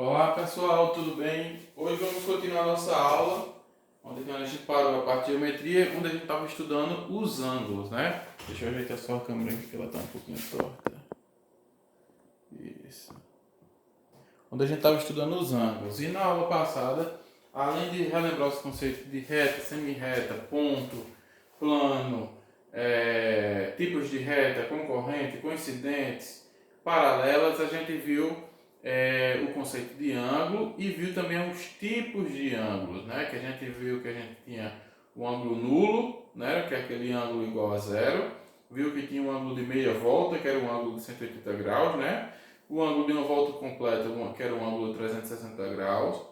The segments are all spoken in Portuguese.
Olá pessoal, tudo bem? Hoje vamos continuar nossa aula, onde a gente parou a parte de geometria, onde a gente estava estudando os ângulos, né? Deixa eu ajeitar só a câmera aqui que ela está um pouquinho torta. Isso. Onde a gente estava estudando os ângulos. E na aula passada, além de relembrar os conceitos de reta, semi-reta, ponto, plano, tipos de reta, concorrente, coincidentes, paralelas, a gente viu o conceito de ângulo e viu também os tipos de ângulos, né? Que a gente viu que a gente tinha o ângulo nulo, né? Que é aquele ângulo igual a zero. Viu que tinha um ângulo de meia volta, que era um ângulo de 180 graus, né? O ângulo de uma volta completa, que era um ângulo de 360 graus.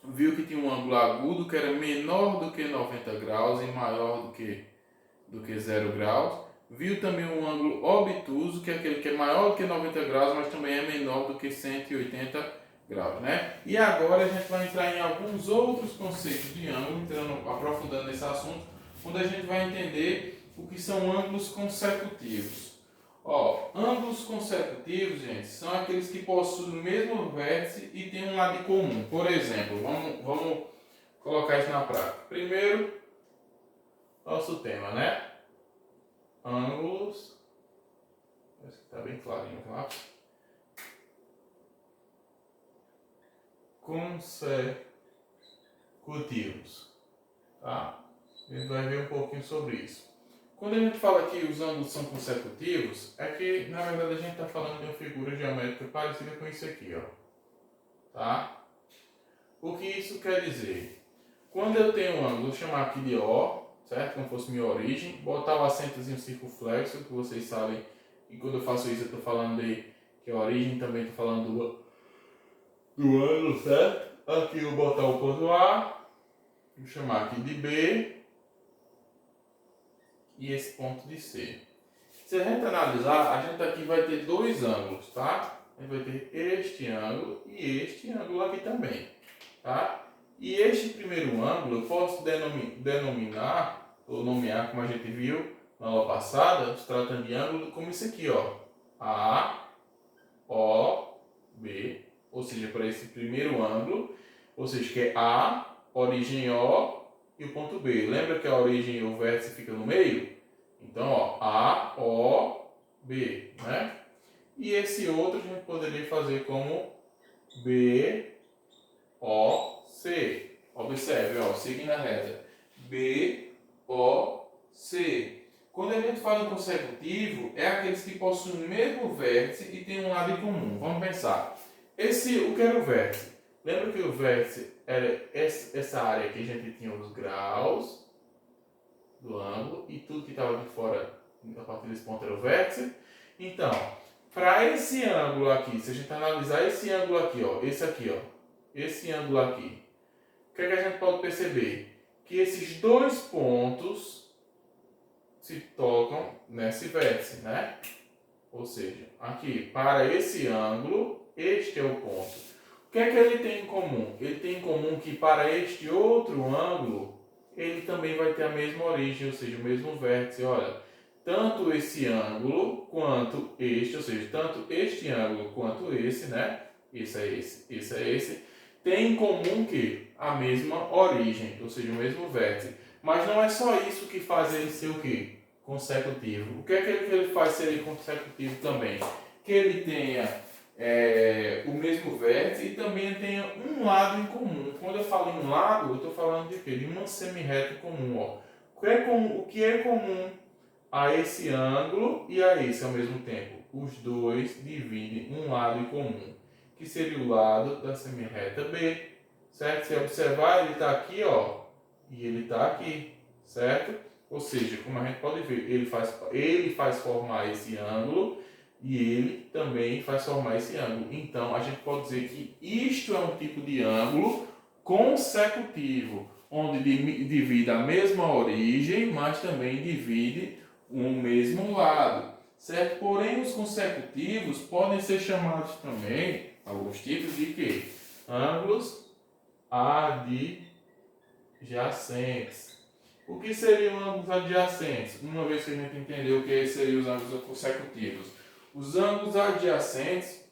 Viu que tinha um ângulo agudo, que era menor do que 90 graus e maior do que 0 graus. Viu também um ângulo obtuso, que é aquele que é maior do que 90 graus, mas também é menor do que 180 graus, né? E agora a gente vai entrar em alguns outros conceitos de ângulo, aprofundando nesse assunto, onde a gente vai entender o que são ângulos consecutivos. Ângulos consecutivos, gente, são aqueles que possuem o mesmo vértice e têm um lado comum. Por exemplo, vamos colocar isso na prática. Primeiro, nosso tema, né? Ângulos. Parece que está bem clarinho, tá? Consecutivos. Tá? A gente vai ver um pouquinho sobre isso. Quando a gente fala que os ângulos são consecutivos, é que na verdade a gente está falando de uma figura geométrica parecida com isso aqui, ó. Tá? O que isso quer dizer? Quando eu tenho um ângulo, vou chamar aqui de O, certo? Como fosse minha origem, botar o acentozinho circunflexo, que vocês sabem, e quando eu faço isso eu estou falando de que a origem também estou falando do ângulo, certo? Aqui eu vou botar o ponto A, vou chamar aqui de B, e esse ponto de C. Se a gente analisar, a gente aqui vai ter dois ângulos, tá? A gente vai ter este ângulo e este ângulo aqui também, tá? E este primeiro ângulo eu posso denominar, ou nomear, como a gente viu na aula passada, se tratando de ângulo, como isso aqui, ó. A, O, B, ou seja, para esse primeiro ângulo, ou seja, que é A, origem O e o ponto B. Lembra que a origem e o vértice fica no meio? Então, ó, A, O, B, né? E esse outro a gente poderia fazer como B, O, C. Observe, ó, seguindo a reta. B, O, C. Quando a gente fala em consecutivo, é aqueles que possuem o mesmo vértice e tem um lado em comum. Vamos pensar. O que era o vértice? Lembra que o vértice era essa área aqui, a gente tinha os graus do ângulo e tudo que estava de fora, a partir desse ponto, era o vértice. Então, para esse ângulo aqui, se a gente analisar esse ângulo aqui, ó, esse aqui, ó, esse ângulo aqui, o que é que a gente pode perceber? Que esses dois pontos se tocam nesse vértice, né? Ou seja, aqui, para esse ângulo, este é o ponto. O que é que ele tem em comum? Ele tem em comum que para este outro ângulo, ele também vai ter a mesma origem, ou seja, o mesmo vértice. Olha, tanto esse ângulo quanto este, ou seja, tanto este ângulo quanto esse, né? Esse é esse, tem em comum que a mesma origem, ou seja, o mesmo vértice. Mas não é só isso que faz ele ser o quê? Consecutivo. O que é que ele faz ser ele consecutivo também? Que ele tenha o mesmo vértice e também tenha um lado em comum. Quando eu falo em um lado, eu estou falando de quê? De uma semi-reta comum. Ó. O que é comum a esse ângulo e a esse ao mesmo tempo? Os dois dividem um lado em comum, que seria o lado da semi-reta B. Certo? Se observar, ele está aqui, ó, e ele está aqui, certo? Ou seja, como a gente pode ver, ele faz formar esse ângulo e ele também faz formar esse ângulo. Então, a gente pode dizer que isto é um tipo de ângulo consecutivo, onde divide a mesma origem, mas também divide o mesmo lado, certo? Porém, os consecutivos podem ser chamados também, alguns tipos de quê? Ângulos adjacentes. O que seriam ângulos adjacentes? Uma vez que a gente entendeu o que seriam os ângulos consecutivos. Os ângulos adjacentes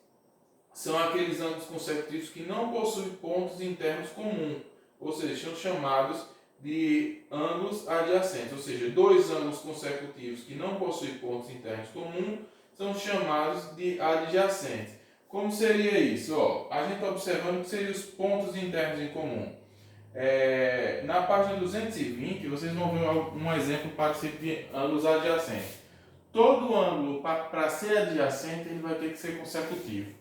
são aqueles ângulos consecutivos que não possuem pontos internos comuns, ou seja, são chamados de ângulos adjacentes, ou seja, dois ângulos consecutivos que não possuem pontos internos comuns são chamados de adjacentes. Como seria isso? A gente está observando que seriam os pontos internos em comum. Na página 220, vocês vão ver um exemplo parecido de ângulos adjacentes. Todo ângulo, para ser adjacente, ele vai ter que ser consecutivo.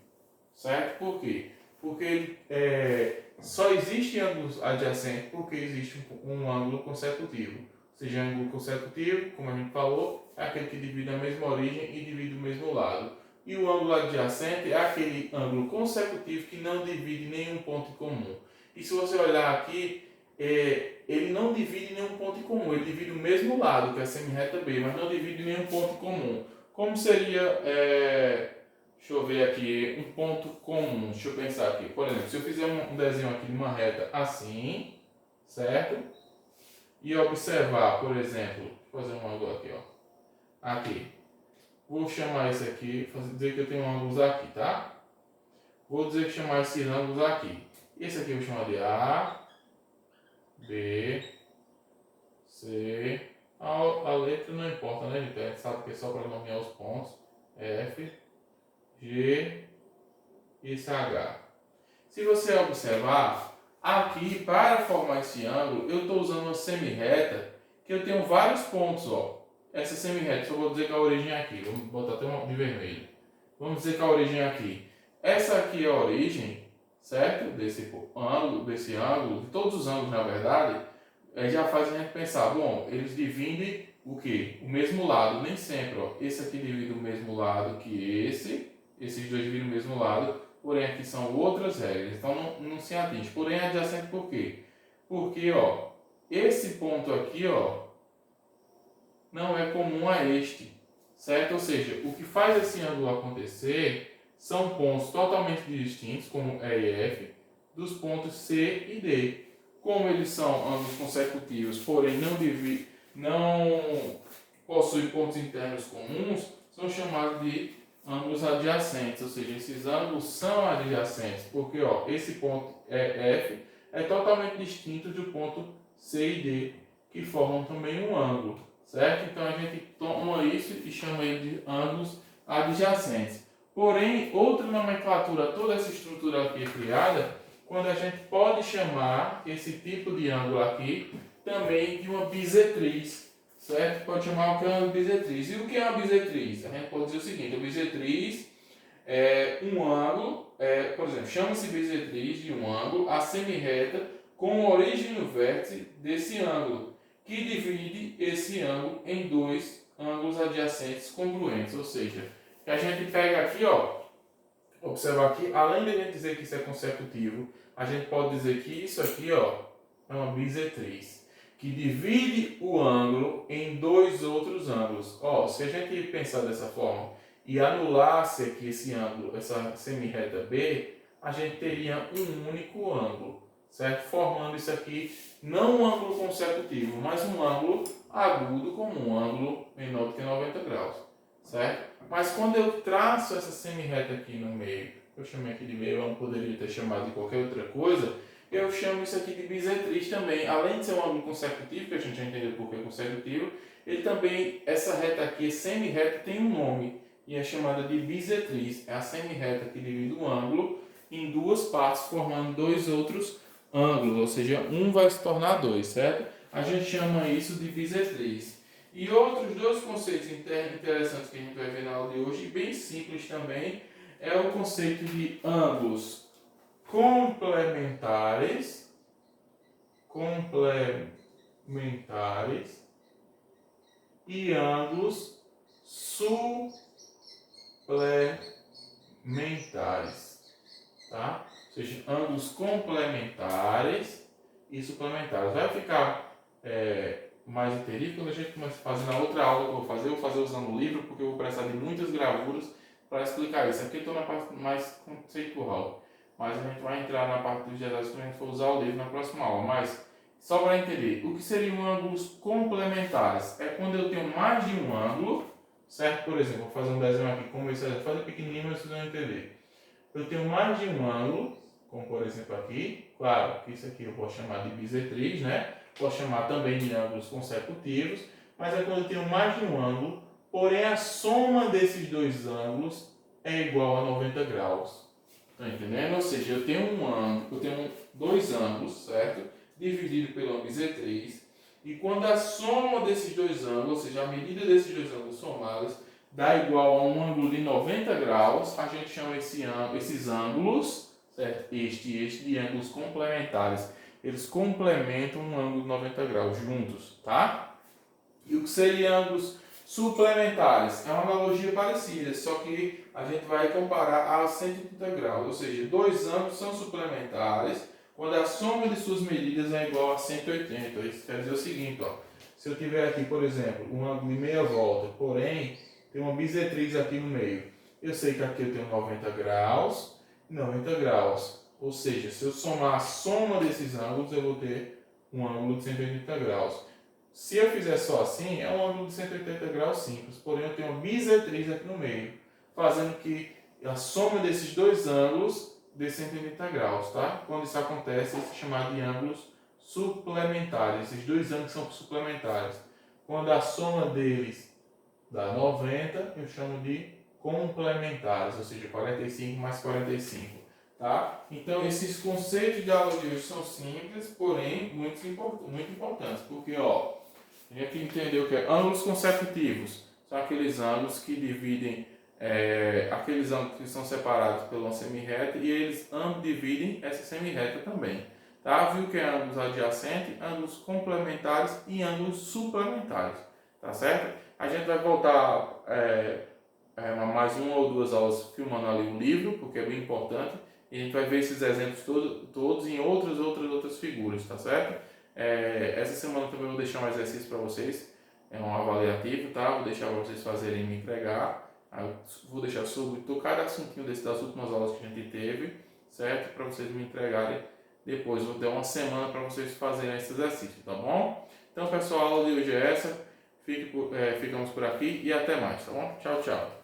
Certo? Por quê? Porque só existe ângulos adjacentes porque existe um ângulo consecutivo. Ou seja, ângulo consecutivo, como a gente falou, é aquele que divide a mesma origem e divide o mesmo lado. E o ângulo adjacente é aquele ângulo consecutivo que não divide nenhum ponto em comum. E se você olhar aqui, ele não divide nenhum ponto em comum, ele divide o mesmo lado, que é a semi-reta B, mas não divide nenhum ponto em comum. Como seria, deixa eu ver aqui, um ponto comum, deixa eu pensar aqui. Por exemplo, se eu fizer um desenho aqui de uma reta assim, certo? E observar, por exemplo, vou fazer um ângulo aqui, aqui. Vou chamar esse aqui, dizer que eu tenho ângulos aqui, tá? Vou dizer que chamar esses ângulos aqui. Esse aqui eu vou chamar de A, B, C. A letra não importa, né, gente? A gente sabe que é só para nomear os pontos. F, G e esse H. Se você observar, aqui para formar esse ângulo, eu estou usando uma semi-reta que eu tenho vários pontos, Essa semi-reta, só vou dizer que a origem é aqui. Vamos botar até uma de vermelho. Vamos dizer que a origem é aqui. Essa aqui é a origem, certo? Desse ângulo, de todos os ângulos na verdade, já faz a gente pensar, bom, eles dividem o quê? O mesmo lado, nem sempre, esse aqui divide o mesmo lado que esses dois dividem o mesmo lado, porém aqui são outras regras, então não se atinge. Porém é adjacente por quê? Porque, esse ponto aqui, não é comum a este, certo? Ou seja, o que faz esse ângulo acontecer são pontos totalmente distintos, como E e F, dos pontos C e D. Como eles são ângulos consecutivos, porém não possuem pontos internos comuns, são chamados de ângulos adjacentes, ou seja, esses ângulos são adjacentes, porque esse ponto F é totalmente distinto do ponto C e D, que formam também um ângulo, certo? Então a gente toma isso e chama ele de ângulos adjacentes. Porém, outra nomenclatura, toda essa estrutura aqui é criada quando a gente pode chamar esse tipo de ângulo aqui também de uma bisetriz, certo? Pode chamar o que é uma bisetriz. E o que é uma bisetriz? A gente pode dizer o seguinte, a bisetriz é um ângulo, por exemplo, chama-se bisetriz de um ângulo a semi-reta com a origem no vértice desse ângulo, que divide esse ângulo em dois ângulos adjacentes congruentes, ou seja, que a gente pega aqui, observar aqui, além de a gente dizer que isso é consecutivo, a gente pode dizer que isso aqui, é uma bisetriz, que divide o ângulo em dois outros ângulos. Se a gente pensar dessa forma e anulasse aqui esse ângulo, essa semi-reta B, a gente teria um único ângulo, certo? Formando isso aqui, não um ângulo consecutivo, mas um ângulo agudo como um ângulo menor do que 90 graus, certo? Mas quando eu traço essa semi-reta aqui no meio, eu chamei aqui de meio, eu não poderia ter chamado de qualquer outra coisa, eu chamo isso aqui de bisetriz também. Além de ser um ângulo consecutivo, que a gente já entendeu por que é consecutivo, ele também, essa reta aqui, semi-reta, tem um nome e é chamada de bisetriz. É a semi-reta que divide o ângulo em duas partes, formando dois outros ângulos, ou seja, um vai se tornar dois, certo? A gente chama isso de bisetriz. E outros dois conceitos interessantes que a gente vai ver na aula de hoje, bem simples também, é o conceito de ângulos complementares e ângulos suplementares, tá? Ou seja, ângulos complementares e suplementares. Vai ficar mais entendido quando a gente começa a fazer na outra aula que eu vou fazer usando o livro, porque eu vou precisar de muitas gravuras para explicar isso. Aqui eu estou na parte mais conceitual, mas a gente vai entrar na parte dos detalhes quando a gente for usar o livro na próxima aula. Mas, só para entender, o que seriam ângulos complementares? É quando eu tenho mais de um ângulo, certo? Por exemplo, vou fazer um desenho aqui como esse, fazer pequenininho, mas vocês vão entender. eu tenho mais de um ângulo, como por exemplo aqui, claro que isso aqui eu posso chamar de bisetriz, né? Posso chamar também de ângulos consecutivos, mas é quando eu tenho mais de um ângulo, porém a soma desses dois ângulos é igual a 90 graus. Tá entendendo? Ou seja, eu tenho dois ângulos, certo? Dividido pela bisetriz. E quando a soma desses dois ângulos, ou seja, a medida desses dois ângulos somados, dá igual a um ângulo de 90 graus, a gente chama esses ângulos, certo? Este e este, de ângulos complementares. Eles complementam um ângulo de 90 graus juntos, tá? E o que seriam ângulos suplementares? É uma analogia parecida, só que a gente vai comparar a 180 graus, ou seja, dois ângulos são suplementares quando a soma de suas medidas é igual a 180. Isso quer dizer o seguinte, ó, se eu tiver aqui, por exemplo, um ângulo de meia volta, porém tem uma bisetriz aqui no meio, eu sei que aqui eu tenho 90 graus e 90 graus, ou seja, se eu somar a soma desses ângulos, eu vou ter um ângulo de 180 graus. Se eu fizer só assim, é um ângulo de 180 graus simples, porém eu tenho uma bisetriz aqui no meio, fazendo que a soma desses dois ângulos dê 180 graus, tá? Quando isso acontece, isso é chamado de ângulos suplementares. Esses dois ângulos são suplementares. Quando a soma deles dá 90, eu chamo de complementares, ou seja, 45 mais 45. Tá? Então, esses conceitos de aula de hoje são simples, porém muito importantes, porque ó, a gente entendeu que ângulos consecutivos são aqueles ângulos que dividem, aqueles ângulos que são separados por uma semirreta e eles ambos dividem essa semirreta também. Tá? Viu que é ângulos adjacentes, ângulos complementares e ângulos suplementares. Tá certo? A gente vai voltar mais uma ou duas aulas filmando ali o livro, porque é bem importante. E a gente vai ver esses exemplos todos em outras figuras, tá certo? Essa semana também eu vou deixar um exercício para vocês, é um avaliativo, tá? Vou deixar para vocês fazerem e me entregar. Eu vou deixar sobre cada assuntinho das últimas aulas que a gente teve, certo? Para vocês me entregarem depois. Vou dar uma semana para vocês fazerem esse exercício, tá bom? Então, pessoal, a aula de hoje é essa. Ficamos por aqui e até mais, tá bom? Tchau, tchau.